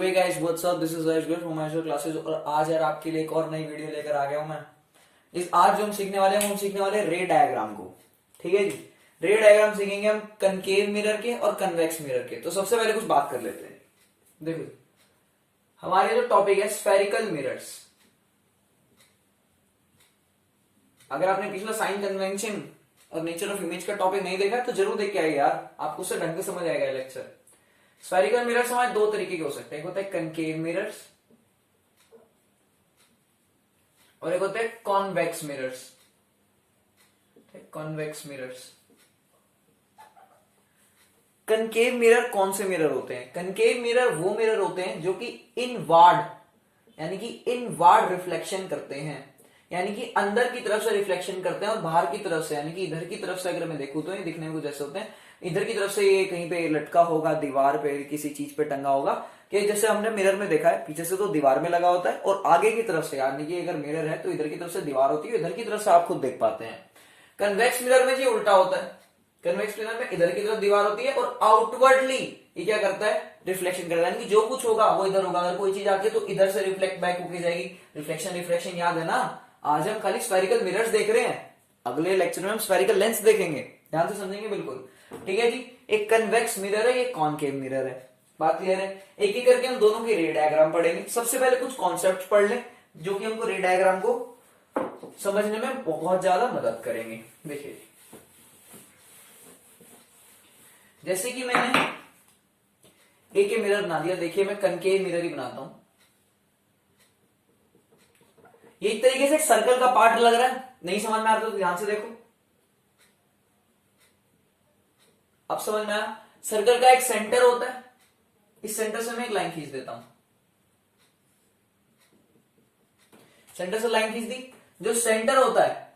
Hey guys what's up, this is Vaish from my classes. और आज यार आपके लिए एक और नई वीडियो लेकर आ गया हूं मैं। आज जो हम सीखने वाले हैं, हम सीखने वाले रे डायग्राम को। ठीक है जी, रे डायग्राम सीखेंगे हम कनकेव मिरर के और कन्वेक्स मिरर के। तो सबसे पहले कुछ बात कर लेते हैं। देखो, हमारे जो टॉपिक है स्फेरिकल मिरर्स। अगर आपने पिछला साइन कन्वेंशन और नेचर ऑफ इमेज का टॉपिक नहीं देखा तो जरूर देख के आइए यार, आपको उससे ढंग से समझ आएगा लेक्चर। स्फेरिकल मिरर्स हमारे दो तरीके के हो सकते हैं, एक होता है कनकेव मिरर्स और एक होता है convex mirrors. Convex mirrors. Concave mirror कौन से मिरर होते हैं? कनकेव मिरर वो मिरर होते हैं जो कि इनवार्ड यानी कि इनवार्ड रिफ्लेक्शन करते हैं, यानी कि अंदर की तरफ से रिफ्लेक्शन करते हैं और बाहर की तरफ से यानी कि इधर की तरफ से अगर मैं देखूं तो ये दिखने को जैसे होते हैं। इधर की तरफ से ये कहीं पे लटका होगा, दीवार पे किसी चीज पे टंगा होगा, कि जैसे हमने मिरर में देखा है पीछे से तो दीवार में लगा होता है और आगे की तरफ से यानी कि अगर मिरर है तो इधर की तरफ से दीवार होती है, इधर की तरफ से आप खुद देख पाते हैं। कन्वेक्स मिरर में ये उल्टा होता है। कन्वेक्स मिरर में इधर की तरफ दीवार होती है और आउटवर्डली ये क्या करता है, रिफ्लेक्शन करता है, यानी कि जो कुछ होगा वो इधर होगा। अगर कोई चीज आती है तो इधर से रिफ्लेक्ट बैक होके जाएगी। रिफ्लेक्शन रिफ्लेक्शन याद है ना। आज हम खाली स्फेरिकल मिरर्स देख रहे हैं, अगले लेक्चर में हम स्फेरिकल लेंस देखेंगे, ध्यान से समझेंगे बिल्कुल। ठीक है जी, एक कन्वेक्स मिरर है, एक कॉनकेव मिरर है। बात क्लियर है? एक एक करके हम दोनों के रे डायग्राम पढ़ेंगे। सबसे पहले कुछ कॉन्सेप्ट पढ़ लें जो कि हमको रे डायग्राम को समझने में बहुत ज्यादा मदद करेंगे। देखिए, जैसे कि मैंने एक मिरर बना दिया। देखिए, मैं कनकेव मिरर ही बनाता हूं। ये एक तरीके से सर्कल का पार्ट लग रहा है, नहीं समझ में आता तो ध्यान से देखो। अब समझ में आया? सर्कल का एक सेंटर होता है, इस सेंटर से मैं एक लाइन खींच देता हूं। सेंटर से लाइन खींच दी। जो सेंटर होता है,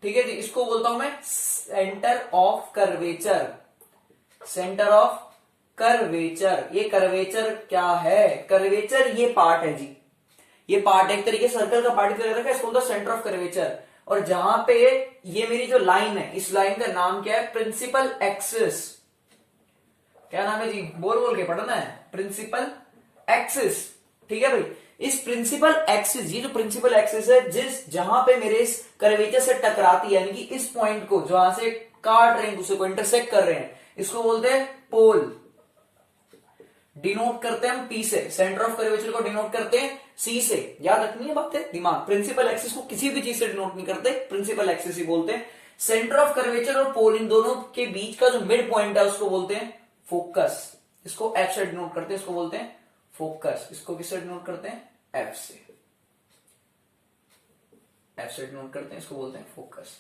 ठीक है जी, इसको बोलता हूं मैं centre of curvature. Centre of curvature. ये कर्वेचर क्या है? कर्वेचर ये पार्ट है जी, ये पार्ट एक तरीके सर्कल का पार्ट रखा है, इसको बोलता है सेंटर ऑफ कर्वेचर। और जहां पे ये मेरी जो लाइन है, इस लाइन का नाम क्या है? Principal axis. क्या नाम है जी? बोल बोल के पढ़ना है। Principal axis. ठीक है भाई, इस प्रिंसिपल एक्सिस, ये जो प्रिंसिपल एक्सिस है जहां पे मेरे इस कर्वेचर से टकराती है, यानी कि इस पॉइंट को जहां से काट रहे हैं, दूसरे को इंटरसेक्ट कर रहे हैं, इसको बोलते हैं पोल। डिनोट करते हैं हम पी से। सेंटर ऑफ कर्वेचर को डिनोट करते हैं सी से। याद रखनी है बात है, दिमाग। प्रिंसिपल एक्सिस को किसी भी चीज से डिनोट नहीं करते, प्रिंसिपल एक्सिस ही बोलते हैं। सेंटर ऑफ कर्वेचर और पोल, इन दोनों के बीच का जो मिड पॉइंट है उसको बोलते हैं फोकस। इसको एफ से डिनोट करते हैं, इसको बोलते हैं फोकस। इसको किससे डिनोट करते हैं? एफ से। एफ से डिनोट करते हैं, इसको बोलते हैं फोकस।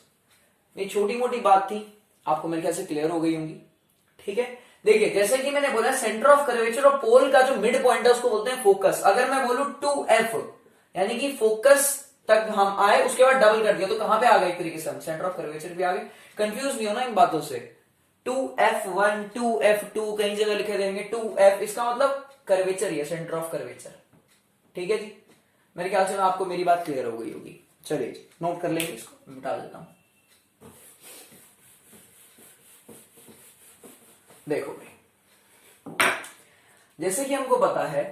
ये छोटी मोटी बात थी, आपको मेरे ख्याल से क्लियर हो गई होंगी। ठीक है, देखिए जैसे कि मैंने बोला सेंटर ऑफ कर्वेचर और पोल का जो मिड पॉइंट है उसको बोलते हैं फोकस। अगर मैं बोलूं 2F यानी कि फोकस तक हम आए, उसके बाद डबल कर दिया तो कहां पे आ गए? एक तरीके से हम सेंटर ऑफ कर्वेचर भी आ गए। कंफ्यूज नहीं होना इन बातों से। 2F1 2F2 कई जगह लिखे देंगे 2F, इसका मतलब कर्वेचर ही है, सेंटर ऑफ कर्वेचर। ठीक है जी, मेरे ख्याल से आपको मेरी बात क्लियर हो गई होगी। चलिए जी, नोट कर लेंगे, इसको मिटा देता हूं। देखो भाई, जैसे कि हमको पता है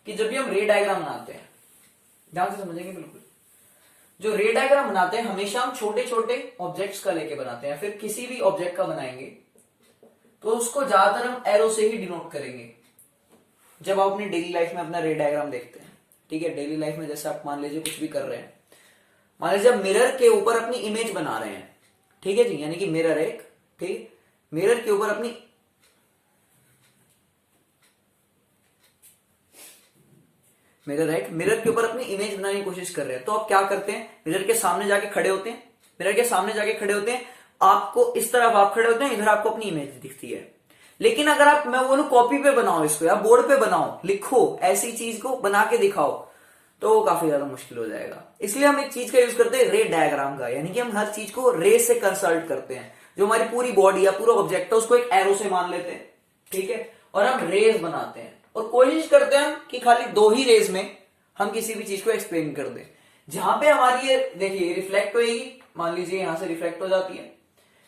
कि जब भी हम रे डायग्राम बनाते हैं, ध्यान से समझेंगे बिल्कुल, जो रे डायग्राम बनाते हैं हमेशा हम छोटे छोटे ऑब्जेक्ट्स का लेके बनाते हैं। फिर किसी भी ऑब्जेक्ट का बनाएंगे तो उसको ज्यादातर हम एरो से ही डिनोट करेंगे। जब आप अपनी डेली लाइफ में अपना रे डायग्राम देखते हैं, ठीक है, डेली लाइफ में जैसे आप मान लीजिए कुछ भी कर रहे हैं, मान लीजिए आप मिरर के ऊपर अपनी इमेज बना रहे हैं, ठीक है जी, यानी कि मिरर एक, ठीक, मिरर के ऊपर अपनी मिरर के ऊपर अपनी इमेज बनाने की कोशिश कर रहे हैं, तो आप क्या करते हैं? मिरर के सामने जाके खड़े होते हैं। मिरर के सामने जाके खड़े होते हैं, आपको इस तरफ आप खड़े होते हैं, इधर आपको अपनी इमेज दिखती है। लेकिन अगर आप, मैं बोलूं कॉपी पे बनाओ इसको या बोर्ड पे बनाओ, लिखो, ऐसी चीज को बना के दिखाओ, तो काफी ज्यादा मुश्किल हो जाएगा। इसलिए हम एक चीज का यूज करते हैं, रे डायग्राम का, यानी कि हम हर चीज को रे से कंसल्ट करते हैं। जो हमारी पूरी बॉडी या पूरा ऑब्जेक्ट है उसको एक एरो से मान लेते हैं, ठीक है, और हम रेज बनाते हैं और कोशिश करते हैं कि खाली दो ही रेज में हम किसी भी चीज को एक्सप्लेन कर दें। जहां पे हमारी ये देखिए रिफ्लेक्ट होगी, मान लीजिए यहां से रिफ्लेक्ट हो जाती है,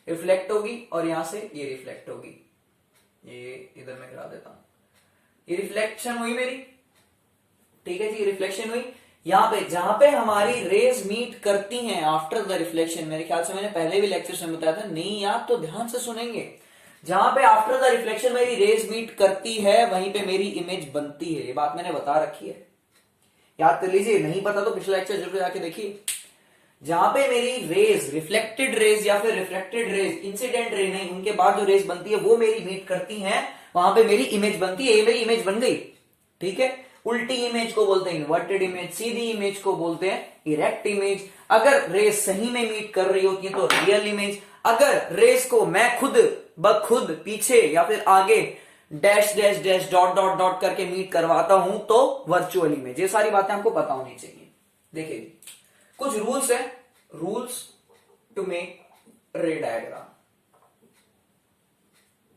रिफ्लेक्ट होगी और यहां से ये रिफ्लेक्ट होगी। ये इधर मैं करा देता हूं, ये रिफ्लेक्शन हुई मेरी, ठीक है जी, रिफ्लेक्शन हुई। यहाँ पे जहां पे हमारी रेज मीट करती हैं आफ्टर द रिफ्लेक्शन, मेरे ख्याल से मैंने पहले भी लेक्चर में बताया था, नहीं याद तो ध्यान से सुनेंगे। जहां पे आफ्टर द रिफ्लेक्शन मेरी रेज मीट करती है वहीं पे मेरी इमेज बनती है, ये बात मैंने बता रखी है, याद कर लीजिए। नहीं पता तो पिछला लेक्चर जरूर जाके देखिए। जहां पे मेरी रेज, रिफ्लेक्टेड रेज या फिर रिफ्लेक्टेड रेज, इंसिडेंट रे नहीं, उनके बाद जो रेज बनती है वो मेरी मीट करती हैं, वहां पे मेरी इमेज बनती है। ये मेरी इमेज बन गई, ठीक है। उल्टी इमेज को बोलते हैं इन्वर्टेड इमेज, सीधी इमेज को बोलते हैं इरेक्ट इमेज। अगर रेज सही में मीट कर रही होती है तो रियल इमेज। अगर रेज को मैं खुद ब खुद पीछे या फिर आगे dash dash dash dot dot dot करके मीट करवाता हूं तो वर्चुअल इमेज। ये सारी बातें आपको पता होनी चाहिए। देखिए कुछ रूल्स है, rules to make ray diagram,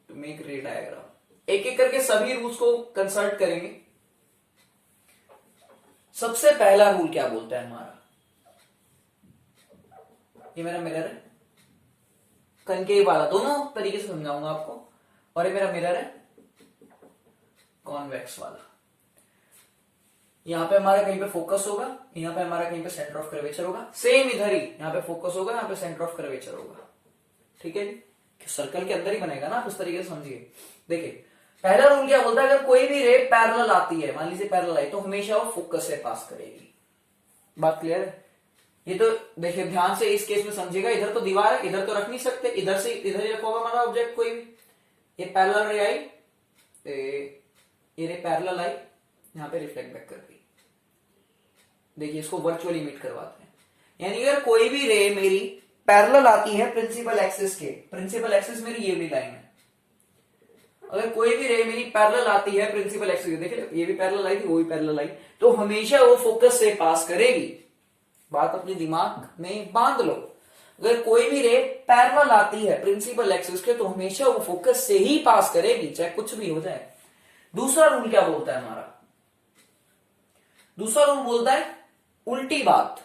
to make ray diagram. एक एक करके सभी रूल्स को कंसल्ट करेंगे। सबसे पहला रूल क्या बोलता है हमारा, ये मेरा मिरर है, कनकेव वाला, दोनों तरीके से समझाऊंगा आपको, और ये मेरा मिरर है कॉन्वेक्स वाला। यहां पे हमारा कहीं पे फोकस होगा, यहां पे हमारा कहीं पे सेंटर ऑफ कर्वेचर होगा, सेम इधर ही यहां पे फोकस होगा, यहां पे सेंटर ऑफ कर्वेचर होगा, ठीक है जी। सर्कल के अंदर ही बनेगा ना, उस तरीके से समझिए। देखिए पहला रूल क्या बोलता है, अगर कोई भी रे पैरेलल आती है, मान लीजिए पैरेलल आई, तो हमेशा वो फोकस से पास करेगी। बात क्लियर है? ये तो देखिए ध्यान से इस केस में समझिएगा, इधर तो दीवार है, इधर तो रख नहीं सकते, इधर से इधर ही रखा होगा हमारा ऑब्जेक्ट कोई भी। ये पैरेलल रे आई, ये रे पैरेलल आई, यहां पे रिफ्लेक्ट बैक कर गई। देखिए इसको वर्चुअली मीट करवाते हैं, यानी अगर कोई भी रे मेरी पैरेलल आती है प्रिंसिपल एक्सिस के, प्रिंसिपल एक्सिस मेरी ये भी लाइन है, अगर कोई भी रे मेरी पैरेलल आती है प्रिंसिपल एक्सिस के, देखिए ये भी पैरेलल आई थी, वो भी पैरेलल आई, तो हमेशा वो फोकस से पास करेगी। बात अपने दिमाग में बांध लो, अगर कोई भी रे पैरेलल आती है प्रिंसिपल एक्सिस के तो हमेशा वो फोकस से ही पास करेगी, चाहे कुछ भी हो जाए। दूसरा रूल क्या बोलता है हमारा, दूसरा रूल बोलता है उल्टी बात,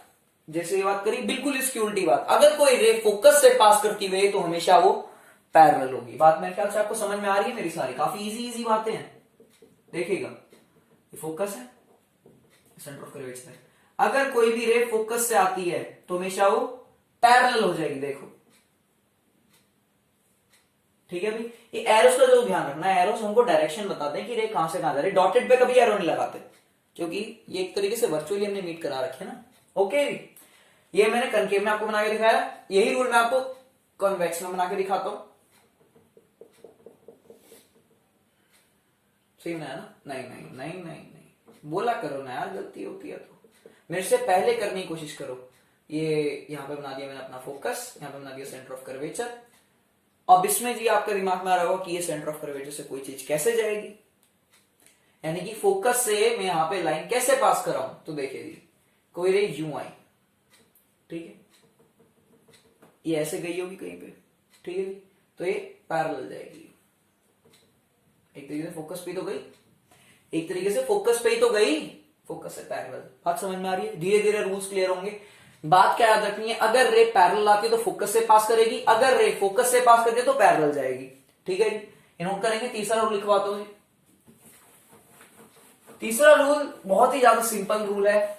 जैसे ये बात करी बिल्कुल इसकी उल्टी बात, अगर कोई रे फोकस से पास करती हुई तो हमेशा वो पैरेलल होगी। बात मेरे ख्याल से आपको समझ में आ रही है मेरी सारी, काफी इजी इजी बातें हैं। देखिएगा ये फोकस है, सेंटर ऑफ कर्वेचर है, अगर कोई भी रे फोकस से आती है तो हमेशा वो पैरेलल हो जाएगी। देखो ठीक है भाई, ये एरोस का जो ध्यान रखना है, एरोस हमको डायरेक्शन बताते हैं कि रे कहां से कहां जा रही है, डॉटेड पे कभी एरो नहीं लगाते क्योंकि ये एक तरीके से वर्चुअली हमने मीट करा रखे ना। ओके, ये मैंने कनकेव में आपको बना के दिखाया, यही रूल मैं आपको कॉन्वेक्स में बना के दिखाता हूं। सही बनाया ना? नहीं नहीं नहीं नहीं नहीं, बोला करो ना यार, गलती होती है तो मेरे से पहले करने की कोशिश करो। ये यहां पे बना दिया मैंने अपना फोकस, यहां पे बना दिया सेंटर ऑफ कर्वेचर। अब इसमें जी आपके दिमाग में आ रहा होगा कि ये सेंटर ऑफ कर्वेचर से कोई चीज कैसे जाएगी, यानी कि फोकस से मैं यहां पे लाइन कैसे पास कर रहा हूं। तो देखिए जी, कोई रे यूं आई, ठीक है, ये ऐसे गई होगी कहीं पे, ठीक है, तो ये पैरेलल जाएगी। एक तरीके से फोकस पे तो गई, एक तरीके से फोकस पे ही तो गई, फोकस से पैरेलल। बात समझ में आ रही है? धीरे धीरे रूल्स क्लियर होंगे। बात क्या याद रखनी है, अगर रे पैरेलल आती है तो फोकस से पास करेगी, अगर रे फोकस से पास करती है तो पैरेलल जाएगी। ठीक है जी, नोट करेंगे। तीसरा रूल लिखवाता हूं जी। तीसरा रूल बहुत ही ज्यादा सिंपल रूल है,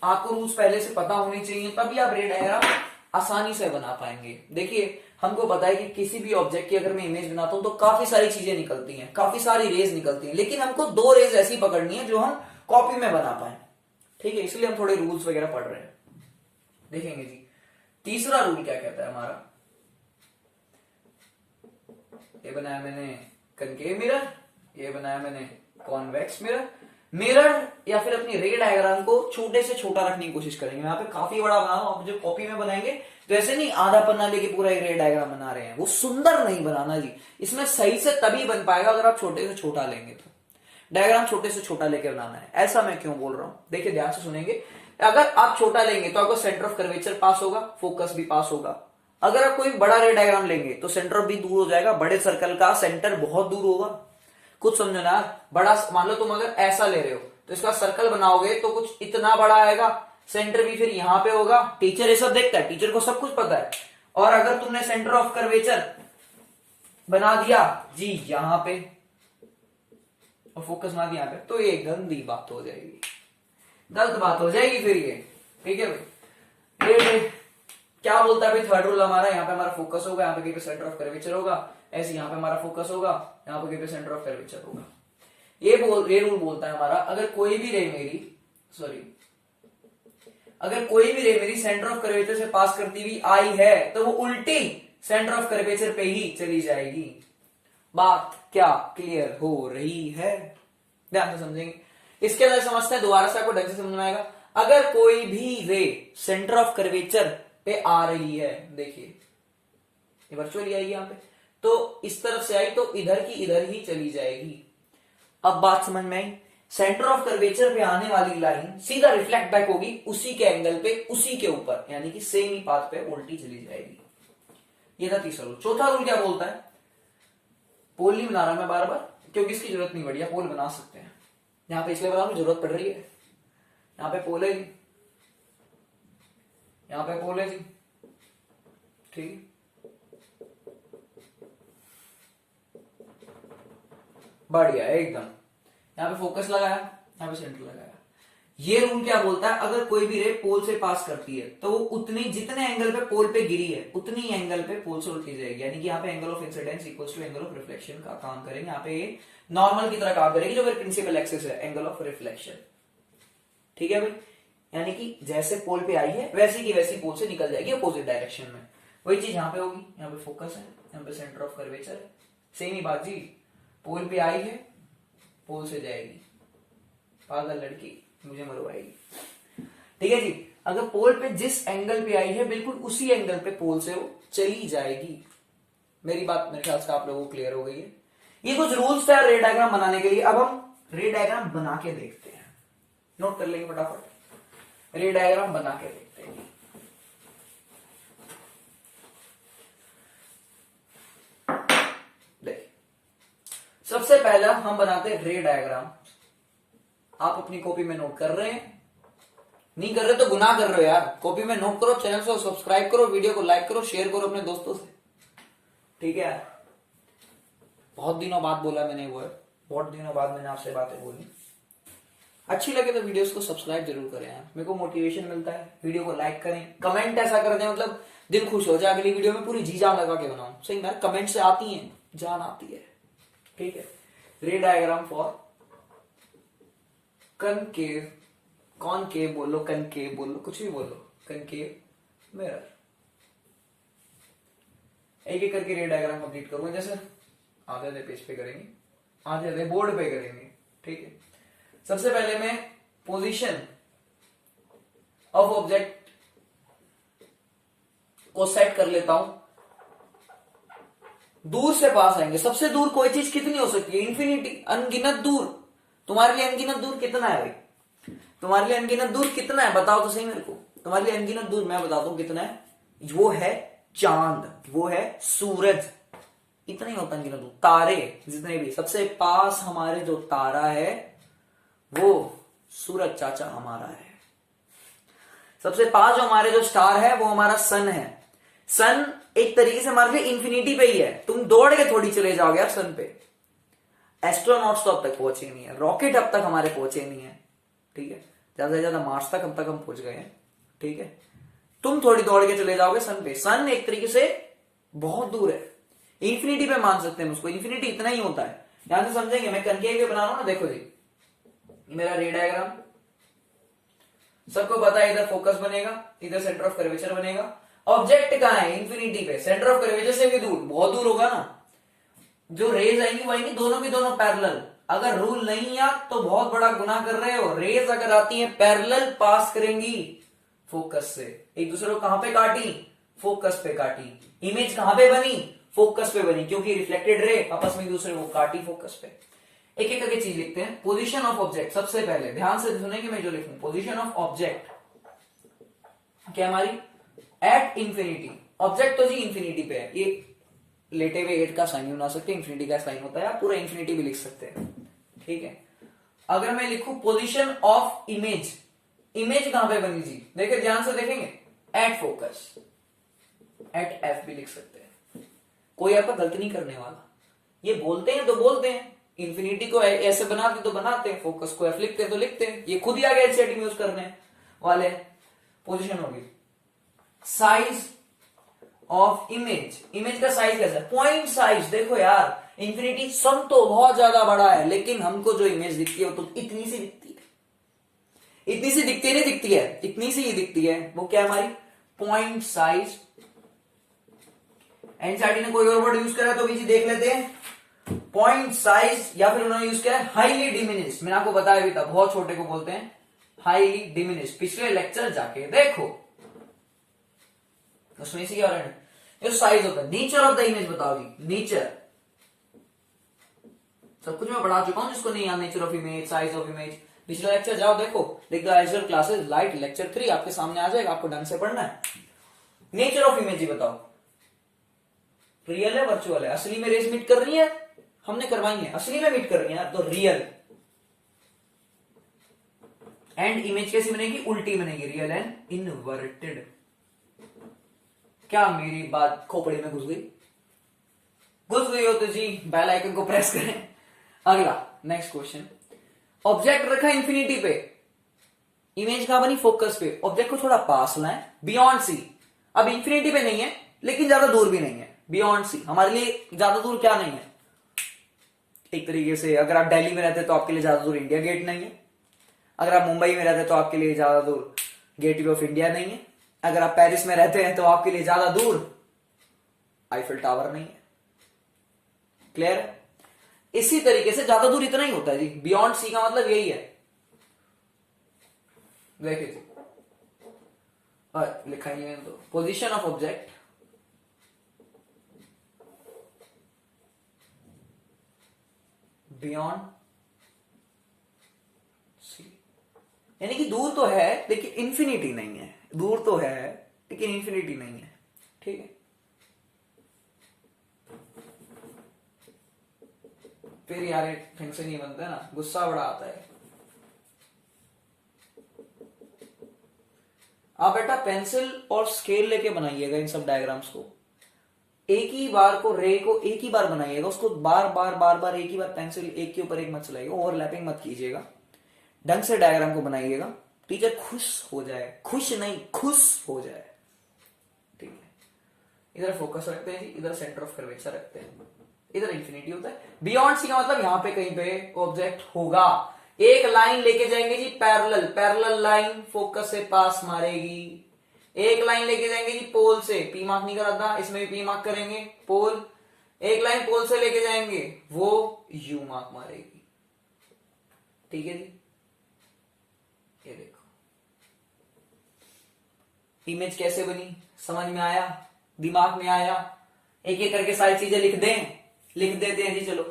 आपको रूल्स पहले से पता होने चाहिए, तभी आप रे डायग्राम आसानी से बना पाएंगे। देखिए हमको पता है कि किसी भी ऑब्जेक्ट की अगर मैं इमेज बनाता हूं तो काफी सारी चीजें निकलती हैं, काफी सारी रेज निकलती हैं, लेकिन हमको दो रेज ऐसी पकड़नी है जो हम कॉपी में बना पाए। ठीक है, इसलिए हम थोड़े रूल्स वगैरह पढ़ रहे हैं। देखेंगे जी तीसरा रूल क्या कहता है हमारा। ये बनाया मैंने कनकेव मिरर, ये बनाया मैंने कॉन्वेक्स मिरर। मिरर या फिर अपनी रे डायग्राम को छोटे से छोटा रखने की कोशिश करेंगे। यहाँ पे काफी बड़ा बना रहा हूं, जो कॉपी में बनाएंगे तो ऐसे नहीं आधा पन्ना लेके पूरा एक रे डायग्राम बना रहे हैं, वो सुंदर नहीं बनाना जी। इसमें सही से तभी बन पाएगा अगर आप छोटे से छोटा लेंगे, तो डायग्राम छोटे से छोटा लेके बनाना है। ऐसा मैं क्यों बोल रहा हूं, देखिए ध्यान से सुनेंगे। अगर आप छोटा लेंगे तो आपको सेंटर ऑफ कर्वेचर पास होगा, फोकस भी पास होगा। अगर आप कोई बड़ा रे डायग्राम लेंगे तो सेंटर भी दूर हो जाएगा, बड़े सर्कल का सेंटर बहुत दूर होगा। कुछ समझो ना, बड़ा मान लो तुम अगर ऐसा ले रहे हो तो इसका सर्कल बनाओगे तो कुछ इतना बड़ा आएगा, सेंटर भी फिर यहां पे होगा। टीचर ये सब देखता है, टीचर को सब कुछ पता है। और अगर तुमने सेंटर ऑफ कर्वेचर बना दिया जी यहां पे, और फोकस मार दिया यहाँ पे, तो ये गंदी बात हो जाएगी, गलत बात हो जाएगी फिर ये। ठीक है भाई, ये क्या बोलता है भाई, थर्ड रूल हमारा, यहाँ पे हमारा फोकस होगा, यहाँ पे कहीं पे सेंटर ऑफ कर्वेचर होगा, ऐसे यहाँ पे हमारा फोकस होगा, यहाँ पे कहीं पे सेंटर ऑफ कर्वेचर होगा। ये रूल बोलता है हमारा, अगर कोई भी रे मेरी सेंटर ऑफ कर्वेचर से पास करती हुई आई है तो वो उल्टी सेंटर ऑफ कर्वेचर पे ही चली जाएगी। बात क्या क्लियर हो रही है? ध्यान से समझेंगे, इसके अंदर समझते हैं, दोबारा से आपको ढंग से समझ में आएगा। अगर कोई भी रे सेंटर ऑफ कर्वेचर पे आ रही है, देखिए ये वर्चुअली आएगी यहाँ पे, तो इस तरफ से आई तो इधर की इधर ही चली जाएगी। अब बात समझ में आई, सेंटर ऑफ कर्वेचर पे आने वाली लाइन सीधा रिफ्लेक्ट बैक होगी उसी के एंगल पे, उसी के ऊपर, यानी कि सेम ही पाथ पे उल्टी चली जाएगी। ये था तीसरा रूल। चौथा रूल क्या बोलता है, पोल नहीं बना रहा मैं बार बार क्योंकि इसकी जरूरत नहीं पड़ी, पोल बना सकते हैं यहां पे, इसलिए बता रहा हूं जरूरत पड़ रही है। यहां पे पोल है जी, यहां पे पोल है जी, ठीक है, बढ़िया एकदम। यहां पे फोकस लगाया, यहां पे सेंटर लगाया। ये रूल क्या बोलता है, अगर कोई भी रे पोल से पास करती है तो वो उतनी, जितने एंगल पे पोल पे गिरी है उतनी एंगल पे पोल से उल्टी जाएगी, यानी कि यहाँ पे angle of incidence equals to angle of reflection का काम करेंगे। यहाँ पे ये नॉर्मल की तरह काम करेगी, जो मेरे प्रिंसिपल एक्सिस है, एंगल ऑफ रिफ्लेक्शन। ठीक है भाई, यानी कि जैसे पोल पे आई है वैसी की वैसी पोल से निकल जाएगी अपोजिट डायरेक्शन में। वही चीज यहाँ पे होगी, यहाँ पे फोकस है, यहाँ पे सेंटर ऑफ कर्वेचर है, सेम ही बात जी। पोल पे आई है, पोल से जाएगी, पागल लड़की मुझे मरवाएगी। ठीक है जी, अगर पोल पे जिस एंगल पे आई है बिल्कुल उसी एंगल पे पोल से वो चली जाएगी। मेरी बात मेरे ख्याल से आप लोगों को क्लियर हो गई है। ये कुछ रूल्स थे रे डायग्राम बनाने के लिए। अब हम रे डायग्राम बना के देखते हैं, नोट कर लेंगे फटाफट, रे डायग्राम बना के देखते हैं। देखिए, सबसे पहला हम बनाते हैं रे डायग्राम। आप अपनी कॉपी में नोट कर रहे हैं, नहीं कर रहे तो गुनाह कर रहे हो यार। कॉपी में नोट करो, चैनल को सब्सक्राइब करो, वीडियो को लाइक करो, शेयर करो अपने दोस्तों से। ठीक है यार, बहुत दिनों बाद बोला मैंने, वो है बहुत दिनों बाद मैंने आपसे बातें बोली। अच्छी लगे तो वीडियोस को सब्सक्राइब जरूर करें यार, मेरे को मोटिवेशन मिलता है। वीडियो को लाइक करें, कमेंट ऐसा कर दें मतलब दिल खुश हो जाए, अगली वीडियो में पूरी जी जान लगा के बनाऊं। सही यार, कमेंट से आती है जान, आती है। ठीक है, रे डायग्राम फॉर कनकेव, कॉनकेव बोलो, कनकेव बोलो, कुछ भी बोलो, कनकेव मिरर। एक एक करके रे डायग्राम कंप्लीट करूंगा, जैसे आधे आधे पेज पे करेंगे, आधे आधे बोर्ड पे करेंगे। ठीक है, सबसे पहले मैं पोजीशन ऑफ ऑब्जेक्ट को सेट कर लेता हूं। दूर से पास आएंगे, सबसे दूर कोई चीज कितनी हो सकती है, इन्फिनिटी, अनगिनत दूर। तुम्हारे लिए अनगिनत दूर कितना है भाई, तुम्हारे लिए अनगिनत दूर कितना है बताओ तो सही मेरे को। तुम्हारे लिए अनगिनत दूर मैं बताता हूं कितना है, वो है चांद, वो है सूरज, इतना ही होता है अनगिनत दूर। तारे जितने भी, सबसे पास हमारे जो तारा है वो सूरज चाचा हमारा है। सबसे पास जो हमारे जो स्टार है वो हमारा सन है। सन एक तरीके से हमारे लिए इंफिनिटी पे ही है, तुम दौड़ के थोड़ी चले जाओगे यार सन पे। एस्ट्रोनॉट्स तो अब तक पहुंचे नहीं है, रॉकेट अब तक हमारे पहुंचे नहीं है। ठीक है, ज्यादा से ज्यादा मार्स तक अब तक हम पहुंच गए हैं। ठीक है, तुम थोड़ी दौड़ के चले जाओगे सन पे। सन एक तरीके से बहुत दूर है, इंफिनिटी पे मान सकते हैं उसको, इंफिनिटी इतना ही होता है। ध्यान से समझेंगे, मैं कनकेव बना रहा हूं ना, देखो जी मेरा रे डायग्राम, सबको पता है इधर फोकस बनेगा, इधर सेंटर ऑफ कर्वेचर बनेगा। ऑब्जेक्ट कहां है, इंफिनिटी पे, सेंटर ऑफ कर्वेचर से भी दूर, बहुत दूर होगा ना। जो रेज आएंगी वो आएंगी दोनों की दोनों पैरेलल। अगर रूल नहीं याद तो बहुत बड़ा गुनाह कर रहे हो। रेज अगर आती है पैरेलल पास करेंगी फोकस से, एक दूसरे को कहां पे काटी, फोकस पे काटी। इमेज कहां पे बनी, फोकस पे बनी, क्योंकि रिफ्लेक्टेड रे आपस में एक दूसरे को काटी फोकस पे। एक एक करके चीज लिखते हैं। पोजीशन ऑफ ऑब्जेक्ट, सबसे पहले ध्यान से सुनेंगे मैं जो लिखूं, पोजीशन ऑफ ऑब्जेक्ट क्या हमारी, एट इंफिनिटी। ऑब्जेक्ट तो जी इंफिनिटी पे है, ये लेटे हुए 8 का साइन बना सकते हैं, इंफिनिटी का साइन होता है, आप पूरा इंफिनिटी भी लिख सकते हैं। ठीक है, अगर मैं लिखूं पोजीशन ऑफ इमेज, इमेज कहां पे बनी जी, देखिए ध्यान से देखेंगे, एट फोकस, एट एफ भी लिख सकते हैं, कोई आपका गलत नहीं करने वाला। ये बोलते हैं तो बोलते हैं, इन्फिनिटी को ऐसे बनाते तो बनाते हैं, फोकस को एफ लिखते तो लिखते हैं, ये खुद ही आ गया एलसीआरटी में यूज करने वाले। पोजीशन होगी साइज ऑफ इमेज, इमेज का साइज कैसा है, पॉइंट साइज। देखो यार इन्फिनिटी सम तो बहुत ज्यादा बड़ा है, लेकिन हमको जो इमेज दिखती है वो तो इतनी सी दिखती है, इतनी सी दिखती नहीं दिखती है, इतनी सी ही दिखती है। वो क्या है हमारी पॉइंट साइज। एनसीईआरटी ने कोई और वर्ड यूज करा तो भी जी देख लेते हैं, पॉइंट साइज, या फिर उन्होंने यूज किया हाईली डिमिनिश। मैंने आपको बताया भी था, बहुत छोटे को बोलते हैं हाईली डिमिनिश, पिछले लेक्चर जाके देखो उसमें इसी और जो साइज होता है। नेचर ऑफ द इमेज बताओ जी, नेचर सब कुछ मैं पढ़ा चुका हूं, जिसको नहीं याद nature of image, size of image, पिछला लेक्चर जाओ देखो, लिख दो एजुअल क्लासेस लाइट लेक्चर 3, आपके सामने आ जाएगा, आपको ढंग से पढ़ना है। नेचर ऑफ इमेज ही बताओ, रियल है वर्चुअल है, असली में रेस मीट कर रही है, हमने करवाई है, असली में मीट कर रही है तो रियल। एंड इमेज कैसी बनेगी, उल्टी बनेगी, रियल एंड इनवर्टेड। क्या मेरी बात खोपड़ी में घुस गई? घुस गई हो तो जी बेल आइकन को प्रेस करें। अगला नेक्स्ट क्वेश्चन, ऑब्जेक्ट रखा इन्फिनिटी पे, इमेज कहां बनी, फोकस पे, ऑब्जेक्ट को थोड़ा पास लाएं, बियॉन्ड सी। अब इन्फिनिटी पे नहीं है लेकिन ज्यादा दूर भी नहीं है, बियॉन्ड सी। हमारे लिए ज्यादा दूर क्या नहीं है, एक तरीके से अगर आप दिल्ली में रहते हैं तो आपके लिए ज्यादा दूर इंडिया गेट नहीं है, अगर आप मुंबई में रहते हैं तो आपके लिए ज्यादा दूर गेटवे ऑफ इंडिया नहीं है, अगर आप पेरिस में रहते हैं तो आपके लिए ज्यादा दूर आईफिल टावर नहीं है। क्लियर है? इसी तरीके से ज्यादा दूर इतना ही होता है जी, बियॉन्ड सी का मतलब यही है। देखिए जी लिखा ही है तो, position of object beyond C, यानी कि दूर तो है लेकिन इंफिनिटी नहीं है, दूर तो है लेकिन इंफिनिटी नहीं है। ठीक है, फिर यार ढंग से नहीं बनता है ना, गुस्सा बड़ा आता है। आप बेटा पेंसिल और स्केल लेके बनाइएगा इन सब डायग्राम्स को, एक ही बार को रे को एक ही बार बनाइएगा, उसको बार बार बार बार एक ही बार पेंसिल एक के ऊपर एक मत चलाइएगा, ओवरलैपिंग मत कीजिएगा, ढंग से डायग्राम को बनाइएगा, टीचर खुश हो जाए, खुश नहीं खुश हो जाए। ठीक है, इधर फोकस रखते हैं जी, इधर सेंटर ऑफ कर्वेचर रखते हैं, इधर इंफिनिटी होता है। बियॉन्ड सी का मतलब यहां पे कहीं पे ऑब्जेक्ट होगा, एक लाइन लेके जाएंगे जी पैरेलल, पैरेलल लाइन फोकस से पास मारेगी, एक लाइन लेके जाएंगे जी पोल से, पी मार्क नहीं करा था, इसमें भी पी मार्क करेंगे, पोल, एक लाइन पोल से लेके जाएंगे वो यू मार्क मारेगी। ठीक है जी, ये देखो इमेज कैसे बनी, समझ में आया, दिमाग में आया? एक एक करके सारी चीजें लिख देते हैं जी। चलो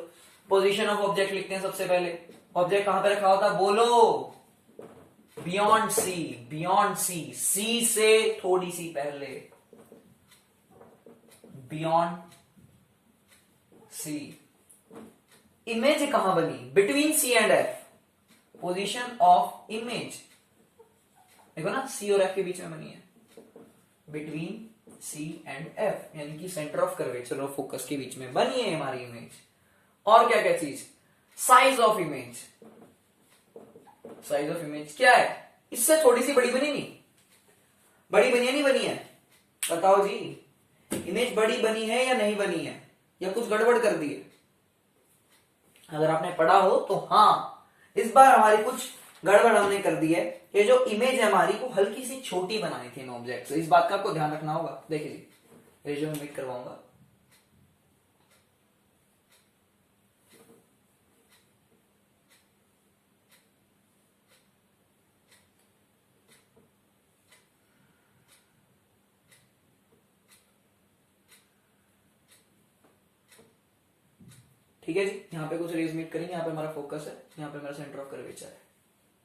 पोजीशन ऑफ ऑब्जेक्ट लिखते हैं सबसे पहले। ऑब्जेक्ट कहां पे रखा होता, बोलो, बियॉन्ड सी, बियॉन्ड सी, सी से थोड़ी सी पहले, बियॉन्ड सी। इमेज कहां बनी, between C and F, position of image देखो ना, सी और एफ के बीच में बनी है, बिटवीन सी एंड एफ, यानी कि सेंटर ऑफ कर्वेचर और फोकस के बीच में बनी है हमारी इमेज। और क्या क्या चीज, size of image, size of image क्या है, इससे थोड़ी सी बड़ी बनी नहीं, बड़ी बनी है नहीं बनी है, बताओ जी, इमेज बड़ी बनी है या नहीं बनी है, या कुछ गड़बड़ कर दी है? अगर आपने पढ़ा हो तो हाँ, इस बार हमारी कुछ गड़बड़ हमने कर दी है। ये जो इमेज है हमारी को हल्की सी छोटी बनानी थी इन ऑब्जेक्ट से, इस बात का आपको ध्यान रखना होगा। देखिए जी, रेजो में करवाऊंगा, ठीक है जी। यहां पे कुछ रेज मीट करेंगे, यहां पे हमारा फोकस है, यहां पे हमारा सेंटर ऑफ कर्वेचर है।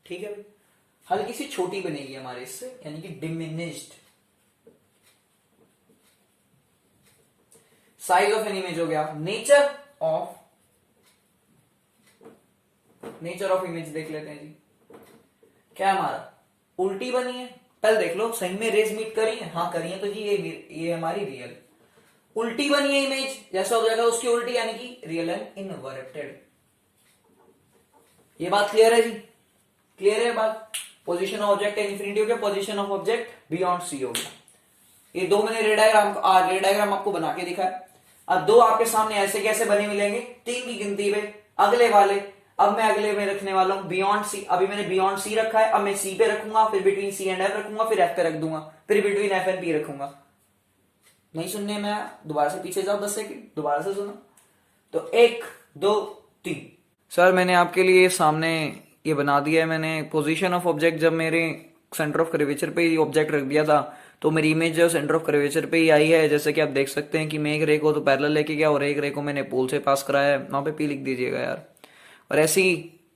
ठीक है भाई, हल्की सी छोटी बनेगी हमारे इससे, यानी कि diminished. Size of an image हो गया। नेचर ऑफ इमेज देख लेते हैं जी, क्या है हमारा, उल्टी बनी है, पहले देख लो सही में रेज मीट करी है, हाँ करी है तो जी ये हमारी रियल। उल्टी बनी है इमेज, जैसा हो जाएगा उसकी उल्टी, यानी कि रियल एंड इनवर्टेड। ये बात क्लियर है जी? क्लियर है बात? पोजीशन ऑफ ऑब्जेक्ट इन्फिनिटी हो गया, position of object beyond C हो गया। ये दो मैंने रे डायग्राम आपको बना के दिखाया। अब दो आपके सामने ऐसे कैसे बने मिलेंगे, 3 की गिनती पे अगले वाले। अब मैं अगले में रखने वाला हूं बियॉन्ड सी। अभी मैंने बियॉन्ड सी रखा है, अब मैं सी पे रखूंगा, फिर बिटवीन सी एंड एफ रखूंगा, फिर एफ पे रख दूंगा, फिर बिटवीन एफ एंड पी रखूंगा। नहीं सुनने में दोबारा से पीछे जाओ 10 सेकंड, दोबारा से सुनो। तो 1 2 3। सर मैंने आपके लिए सामने ये बना दिया है मैंने पोजीशन ऑफ ऑब्जेक्ट। जब मेरे सेंटर ऑफ कर्वेचर पे ही ऑब्जेक्ट रख दिया था तो मेरी इमेज जो सेंटर ऑफ कर्वेचर पे ही आई है। जैसे कि आप देख सकते हैं कि मैं एक रे को तो पैरेलल लेके गया और एक रे को मैंने पोल से पास कराया है। वहां पे पी लिख दीजिएगा यार। और ऐसी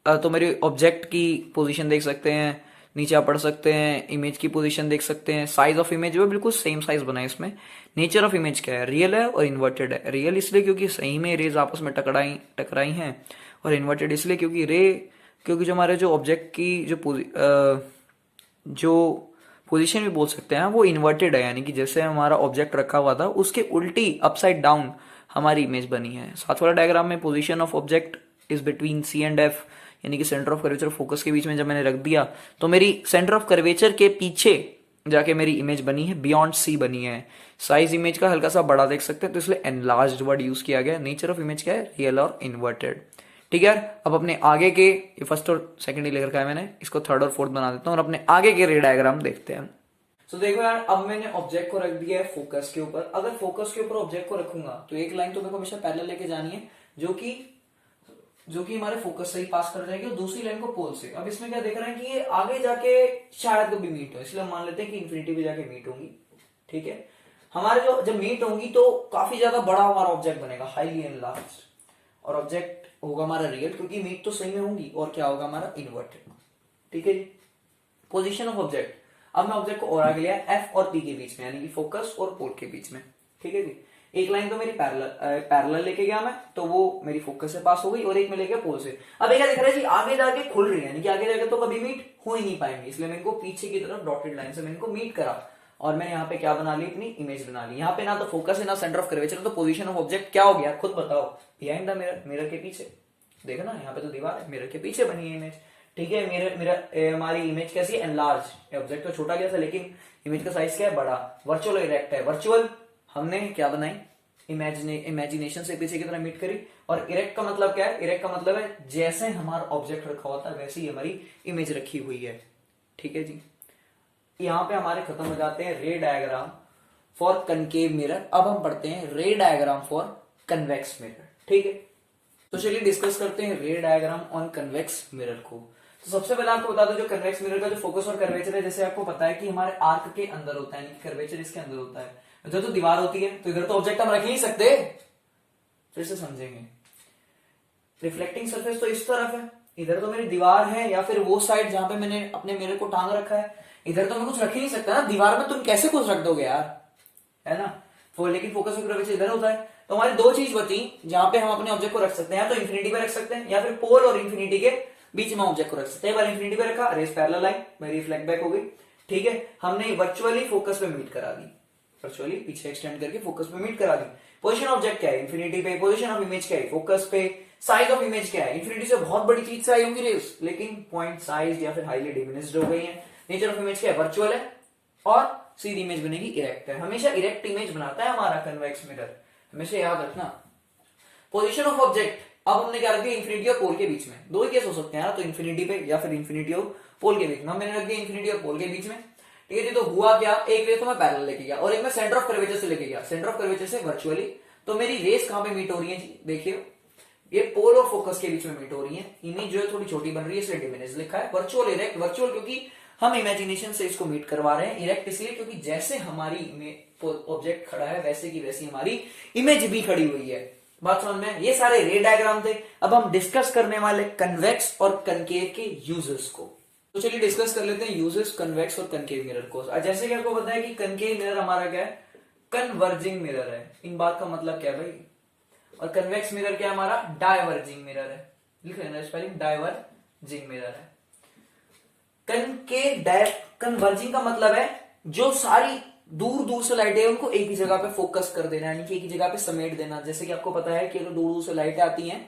तो मेरी ऑब्जेक्ट की पोजीशन देख सकते हैं, नीचे आप पढ़ सकते हैं, इमेज की पोजीशन देख सकते हैं, साइज ऑफ इमेज वो बिल्कुल सेम साइज बना है इसमें। नेचर ऑफ इमेज क्या है, रियल है और इन्वर्टेड है। रियल इसलिए क्योंकि सही में रेज आपस में टकराई हैं, और इन्वर्टेड इसलिए क्योंकि जो हमारे जो ऑब्जेक्ट की जो पोजीशन भी बोल सकते हैं वो इन्वर्टेड है। यानी कि जैसे हमारा ऑब्जेक्ट रखा हुआ था उसके उल्टी अपसाइड डाउन हमारी इमेज बनी है। साथ वाला डायग्राम में position of object is between C and F, यानी कि सेंटर ऑफ कर्वेचर फोकस के बीच में जब मैंने रख दिया तो मेरी सेंटर ऑफ कर्वेचर के पीछे जाके मेरी इमेज बनी है, बियॉन्ड सी बनी है। साइज इमेज का हल्का सा बड़ा देख सकते हैं तो इसलिए एनलार्ज्ड वर्ड यूज किया गया। नेचर ऑफ इमेज क्या है, रियल और इन्वर्टेड। ठीक है यार। अब अपने आगे के, ये फर्स्ट और सेकंड ही लेकर का है मैंने, इसको थर्ड और फोर्थ बना देता हूं और अपने आगे के रे डायग्राम देखते हैं। तो देखो यार, अब मैंने ऑब्जेक्ट को रख दिया है फोकस के ऊपर। अगर फोकस के ऊपर ऑब्जेक्ट को रखूंगा तो एक लाइन तो मेरे को हमेशा पैरेलल लेके जानी है जो कि हमारे फोकस से ही पास कर जाएगी, और दूसरी लाइन को पोल से। अब इसमें क्या देख रहे हैं कि ये आगे जाके शायद कभी मीट हो, इसलिए हम मान लेते हैं कि इन्फिनिटी पे जाके मीट होंगी। ठीक है। हमारे जो जब मीट होंगी तो काफी ज्यादा बड़ा हमारा ऑब्जेक्ट बनेगा, हाईली एनलार्ज्ड, और ऑब्जेक्ट होगा हमारा रियल क्योंकि मीट तो सही में होंगी, और क्या होगा हमारा इन्वर्टेड। ठीक है जी। पोजीशन ऑफ ऑब्जेक्ट, अब मैं ऑब्जेक्ट को और आगे लिया एफ और पी के बीच में, यानी कि फोकस और पोल के बीच में। ठीक है जी। एक लाइन तो मेरी पैरेलल लेके गया मैं, तो वो मेरी फोकस से पास हो गई, और एक में लेके पोल से। अब क्या दिख रहा है जी, आगे जाके खुल रही है, यानी कि आगे जाके तो कभी मीट हो ही नहीं पाएंगे, इसलिए मैं इनको पीछे की तरफ डॉटेड लाइन से मैं इनको मीट करा, और मैंने यहाँ पे क्या बना ली, अपनी इमेज बना ली। यहाँ पे ना तो फोकस है ना सेंटर ऑफ कर्वेचर, तो पोजीशन ऑफ ऑब्जेक्ट क्या हो गया खुद बताओ, बिहाइंड द मिरर, मिरर के पीछे। देखो ना यहाँ पे तो दीवार है, मिरर के पीछे बनी है इमेज। ठीक है। हमारी इमेज कैसी है, एनलार्ज। ऑब्जेक्ट तो छोटा गया था लेकिन इमेज का साइज क्या है, बड़ा। वर्चुअल इरेक्ट है। वर्चुअल हमने क्या बनाई, इमेजिनेशन से पीछे की तरह मीट करी। और इरेक्ट का मतलब क्या है, इरेक्ट का मतलब है जैसे हमारा ऑब्जेक्ट रखा हुआ था वैसे ही हमारी इमेज रखी हुई है। ठीक है जी। यहां पे हमारे खत्म हो जाते हैं रे डायग्राम फॉर कनकेव मिरर। अब हम पढ़ते हैं रे डायग्राम फॉर कन्वेक्स मिरर। ठीक है। तो चलिए डिस्कस करते हैं रे डायग्राम ऑन कन्वेक्स मिरर को। तो सबसे पहले आपको बता दो, जो कन्वेक्स मिरर का जो फोकस और कर्वेचर है, जैसे आपको पता है कि हमारे आर्क के अंदर होता है, यानी कि कर्वेचर इसके अंदर होता है। इधर तो दीवार होती है, तो इधर तो ऑब्जेक्ट हम रख ही नहीं सकते। फिर से समझेंगे, रिफ्लेक्टिंग सरफेस तो इस तरफ है, इधर तो मेरी दीवार है, या फिर वो साइड जहां पे मैंने अपने मिरर को टांग रखा है, इधर तो मैं कुछ रख ही नहीं सकता ना। दीवार में तुम कैसे कुछ रख दोगे यार, है ना। लेकिन फोकस और कर्वेचर इधर होता है, तो हमारी दो चीज बची जहां पे हम अपने ऑब्जेक्ट को रख सकते हैं, या तो इन्फिनिटी पे रख सकते हैं, या फिर पोल और इन्फिनिटी के बीच में ऑब्जेक्ट को रख सकते हैं। एक बार इन्फिनिटी पे रखा, रेस पैरेलल लाइन मेरी रिफ्लेक्ट बैक हो गई। ठीक है। हमने वर्चुअली फोकस पे मीट करा दी, वर्चुअली पीछे एक्सटेंड करके फोकस पे मीट करा दी। पोजीशन ऑब्जेक्ट क्या है, इन्फिनिटी पे। पोजीशन ऑफ इमेज क्या है, फोकस पे। साइज ऑफ इमेज क्या है, इन्फिनिटी से बहुत बड़ी चीज से आई होंगी रेस, लेकिन पॉइंट साइज या फिर हाईली डिमिनिश्ड हो गई है। नेचर ऑफ इमेज क्या है, वर्चुअल है, और सीधी इमेज बनेगी इरेक्ट है। हमेशा इरेक्ट इमेज बनाता है हमारा कन्वेक्स मिरर, हमेशा याद रखना। पोजीशन ऑफ ऑब्जेक्ट, अब हमने क्या रख दिया, इन्फिनिटी और पोल के बीच में। दो ही केस हो सकते हैं ना, तो इन्फिनिटी पे या फिर इन्फिनिटी और पोल के बीच में। मैंने रख दिया इन्फिनिटी और पोल के बीच में। ठीक है जी। तो हुआ क्या, एक रेस तो मैं पैरेलल लेके गया और एक मैं सेंटर ऑफ कर्वेचर से लेके गया, सेंटर ऑफ कर्वेचर से वर्चुअली। तो मेरी रेस कहां पे मीट हो रही है जी, देखिए ये पोल और फोकस के बीच में मीट हो रही है। इमेज जो है थोड़ी छोटी बन रही है, इसलिए डिमिनिश लिखा है। वर्चुअल इरेक्ट, वर्चुअल क्योंकि हम इमेजिनेशन से इसको मीट करवा रहे हैं, इरेक्ट इसलिए क्योंकि जैसे हमारी ऑब्जेक्ट खड़ा है वैसे की वैसी हमारी इमेज भी खड़ी हुई है। बात समझ में। ये सारे रे डायग्राम थे। अब हम डिस्कस करने वाले कन्वेक्स और कनकेव के यूजेस को। तो चलिए डिस्कस कर लेते हैं यूजेस कन्वेक्स और कनकेव मिरर को। जैसे कि आपको पता है कि कनकेव मिरर हमारा क्या है, कन्वर्जिंग मिरर है। इन बात का मतलब क्या है भाई, और कन्वेक्स मिरर क्या है हमारा, डाइवर्जिंग मिरर है। लिख लेना स्पेलिंग, डाइवर्जिंग मिरर है। कन्वर्जिंग का मतलब है जो सारी दूर दूर से लाइटें उनको एक ही जगह पे फोकस कर देना, यानी कि एक ही जगह पे समेट देना। जैसे कि आपको पता है कि अगर दूर दूर से लाइटें आती हैं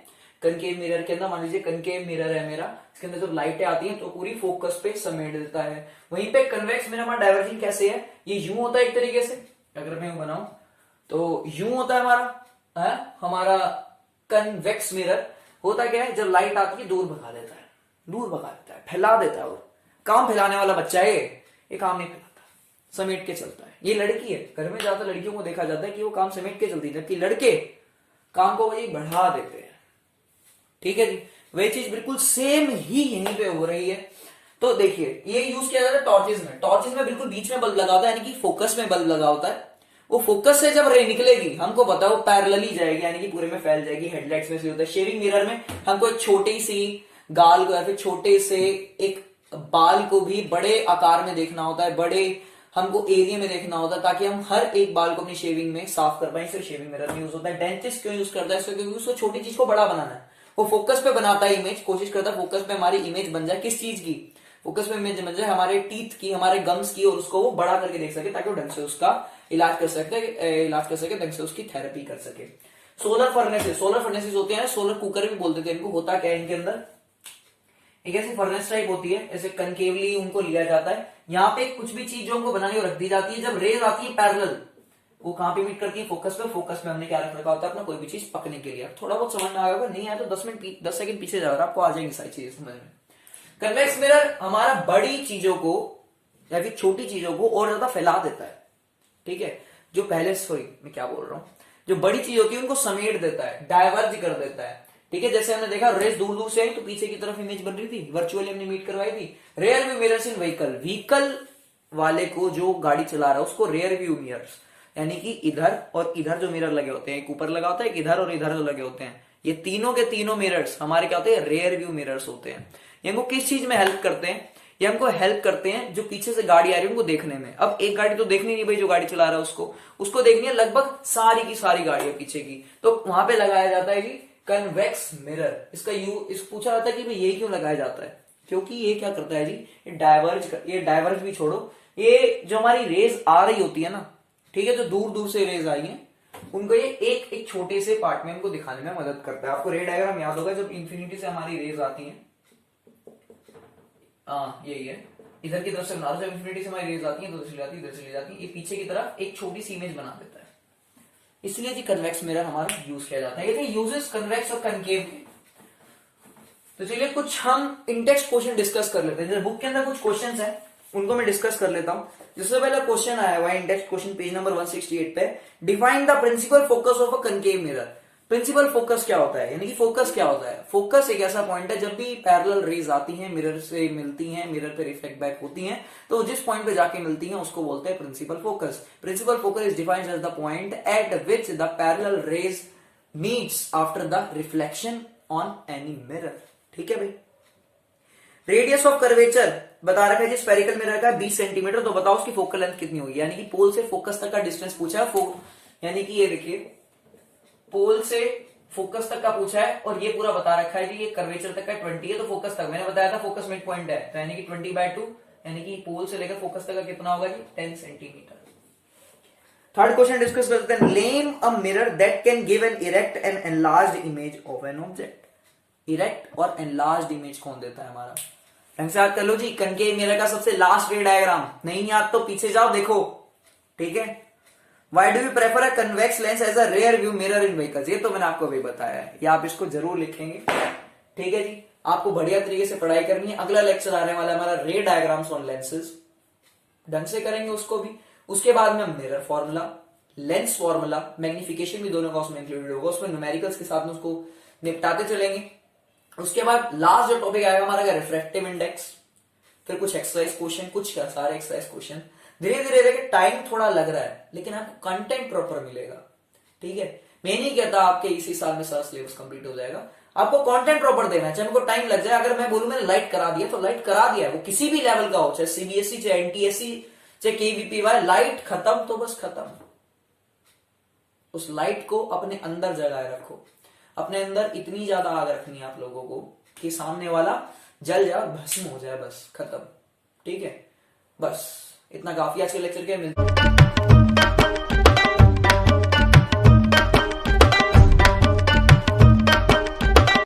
कनकेव मिरर के अंदर मान लीजिए कनकेव मिरर है मेरा, इसके अंदर जब लाइटें आती हैं तो पूरी फोकस पे समेट देता है। वहीं पे कन्वेक्स मिरर हमारा डाइवर्जिंग कैसे है, ये यूं होता है एक तरीके से, अगर मैं बनाऊं तो यूं होता है हमारा कन्वेक्स मिरर। होता क्या है, जब लाइट आती है दूर भगा देता है, दूर भगा देता है, फैला देता है। और काम फैलाने वाला बच्चा है ये काम नहीं फैलाता, समेट के चलता है। ये लड़की है, घर में ज्यादा लड़कियों को देखा जाता है कि वो काम समेट के चलती है, जबकि लड़के काम को वही बढ़ा देते हैं। ठीक है जी, वही चीज बिल्कुल सेम ही यहीं पे हो रही है। तो देखिए ये यूज किया जाता है टॉर्चेस में। टॉर्चेस में बिल्कुल बीच में बल्ब लगा होता है, यानी कि फोकस में बल्ब लगा होता है। वो फोकस से जब रे निकलेगी हमको पता है वो पैरेलली जाएगी, यानी कि पूरे में फैल जाएगी। हेडलाइट्स में से होता है। शेविंग मिरर में हमको एक छोटी सी गाल को या फिर छोटे से एक बाल को भी बड़े आकार में देखना होता है, बड़े हमको एरिया में देखना होता है, ताकि हम हर एक बाल को अपनी शेविंग में साफ कर पाए। सिर्फ शेविंग मिरर में यूज होता है। डेंटिस्ट क्यों यूज करता है, क्योंकि उसको छोटी चीज को बड़ा बनाना है। वो फोकस पे बनाता है इमेज, कोशिश करता है फोकस पे हमारी इमेज बन जाए। किस चीज की फोकस पे इमेज बन जाए, हमारे टीथ की, हमारे गम्स की, और उसको वो बड़ा करके देख सके, ताकि वो ढंग से उसका इलाज कर सके, ढंग से उसकी थेरेपी कर सके। सोलर फर्नेसेस होते हैं, सोलर कुकर भी बोलते थे इनको। होता क्या है इनके अंदर, एक ऐसी फर्नेस टाइप होती है, ऐसे कनकेवली उनको लिया जाता है। यहाँ पे कुछ भी चीज जो हमको बनानी हो रख दी जाती है। जब रेज आती है पैरेलल, वो कहां पे मीट करती है, फोकस पे। फोकस में हमने क्या रख रखा होता है अपना कोई भी चीज पकने के लिए। थोड़ा बहुत समझ में आ गया, नहीं आया तो 10 सेकंड पीछे जाओ, आपको आ जाएंगी सारी चीजें समझ में। कन्वेक्स मिरर हमारा बड़ी चीजों को या फिर छोटी चीजों को और ज्यादा फैला देता है। ठीक है, जो पहले मैं क्या बोल रहा हूं, जो बड़ी चीज होती है उनको समेट देता है, डाइवर्ज कर देता है। ठीक है, जैसे हमने देखा रेस दूर दूर से आई तो पीछे की तरफ इमेज बन रही थी, वर्चुअली हमने मीट करवाई थी। Rear view mirrors in vehicle वाले को, जो गाड़ी चला रहा है उसको रेयर व्यू मिरर्स, यानी कि इधर और इधर जो मिरर लगे होते हैं, एक ऊपर लगा होता है, एक इधर और इधर जो लगे होते हैं, ये तीनों के तीनों मिरर्स हमारे क्या होते हैं, रेयर व्यू मिरर्स होते हैं। ये हमको किस चीज में हेल्प करते हैं, ये हमको हेल्प करते हैं जो पीछे से गाड़ी आ रही है उनको देखने में। अब एक गाड़ी तो देखनी नहीं भाई, जो गाड़ी चला रहा है उसको देखनी है लगभग सारी की सारी गाड़ियां पीछे की, तो वहां पे लगाया जाता है जी कन्वेक्स मिरर। इसका पूछा जाता है कि भाई ये क्यों लगाया जाता है, क्योंकि ये क्या करता है जी, ये डाइवर्ज भी छोड़ो, ये जो हमारी रेज आ रही होती है ना, ठीक है, जो दूर दूर से रेज आई है उनको ये एक एक छोटे से पार्ट में उनको दिखाने में मदद करता है। आपको रे डायग्राम याद होगा, जब इंफिनिटी से हमारी रेज आती है, यही है, इधर की तरफ से बना, जब इंफिनिटी से हमारी रेज आती है तो इधर चली जाती है, ये पीछे की तरफ एक छोटी सी इमेज बना देता है। इसलिए जी कन्वेक्स मिरर हमारा यूज किया जाता है। ये थे यूजेस कन्वेक्स और कनकेव के। तो चलिए कुछ हम इंटेक्स्ट क्वेश्चन डिस्कस कर लेते हैं। जैसे बुक के अंदर कुछ क्वेश्चंस हैं उनको मैं डिस्कस कर लेता हूं। जिससे पहला क्वेश्चन आया हुआ है इंटेक्स्ट क्वेश्चन पेज नंबर 168 पे, define the principal focus of a concave mirror. Principal focus क्या होता है, यानी कि फोकस क्या होता है। फोकस एक ऐसा पॉइंट है जब भी पैरेलल रेज आती हैं, मिरर से मिलती हैं, मिरर पे रिफ्लेक्ट बैक होती हैं, तो जिस पॉइंट पे जाके मिलती हैं उसको बोलते हैं principal focus. Principal focus is defined as the point at which the parallel rays meets after the reflection on any mirror. ठीक है भाई। रेडियस ऑफ कर्वेचर बता रखा है, स्फेरिकल मिरर का 20 सेंटीमीटर। तो बताओ उसकी फोकल लेंथ कितनी होगी, यानी कि पोल से फोकस तक का डिस्टेंस पूछा है। यानी कि ये देखिए पोल से फोकस तक का पूछा है और ये पूरा बता रखा है कि ये कर्वेचर तक का 20 है, तो फोकस तक मैंने बताया था फोकस मिड पॉइंट है, तो यानी कि 20/2, यानी कि पोल से लेकर फोकस तक का कितना होगा जी, 10 सेंटीमीटर। थर्ड क्वेश्चन डिस्कस करते हैं। Name a mirror that can give an erect and enlarged image of an object. Erect और एनलार्ज्ड इमेज कौन देता है हमारा, ढंग से याद कर लो जी। कनकेव मिरर का सबसे लास्ट रे डायग्राम, नहीं याद तो पीछे जाओ देखो। ठीक है, Why do you prefer a convex lens as a rear view mirror in vehicles? ये तो मैंने आपको अभी बताया है, ये आप इसको जरूर लिखेंगे। ठीक है जी, आपको बढ़िया तरीके से पढ़ाई करनी है। अगला लेक्चर आने वाला है हमारा रे डायग्राम्स ऑन लेंसेज, ढंग से करेंगे उसको भी। उसके बाद में mirror formula, lens formula, magnification भी दोनों का उसमें इंक्लूडेड होगा, उसमें न्यूमेरिकल्स के साथ में उसको निपटाते चलेंगे। उसके बाद लास्ट जो टॉपिक आएगा हमारा रिफ्रैक्टिव इंडेक्स, फिर कुछ एक्सरसाइज क्वेश्चन, कुछ क्या सारे एक्सरसाइज क्वेश्चन। धीरे धीरे देखिए टाइम थोड़ा लग रहा है, लेकिन आपको कंटेंट प्रॉपर मिलेगा। ठीक है, मैं नहीं कहता आपके इसी साल में सारा सिलेबस कंप्लीट हो जाएगा, आपको कंटेंट प्रॉपर देना है। चाहे हमको टाइम लग जाए, अगर मैं बोलूं मैंने लाइट करा दिया तो लाइट करा दिया है, वो किसी भी लेवल का हो, चाहे सीबीएसई, चाहे एनटीएससी, चाहे केवीपीवाई, लाइट खत्म तो बस खत्म। उस लाइट को अपने अंदर जगाए रखो, अपने अंदर इतनी ज्यादा आग रखनी है आप लोगों को कि सामने वाला जल जाए, भस्म हो जाए, बस खत्म। ठीक है, बस इतना काफी आज के लेक्चर के। मिलते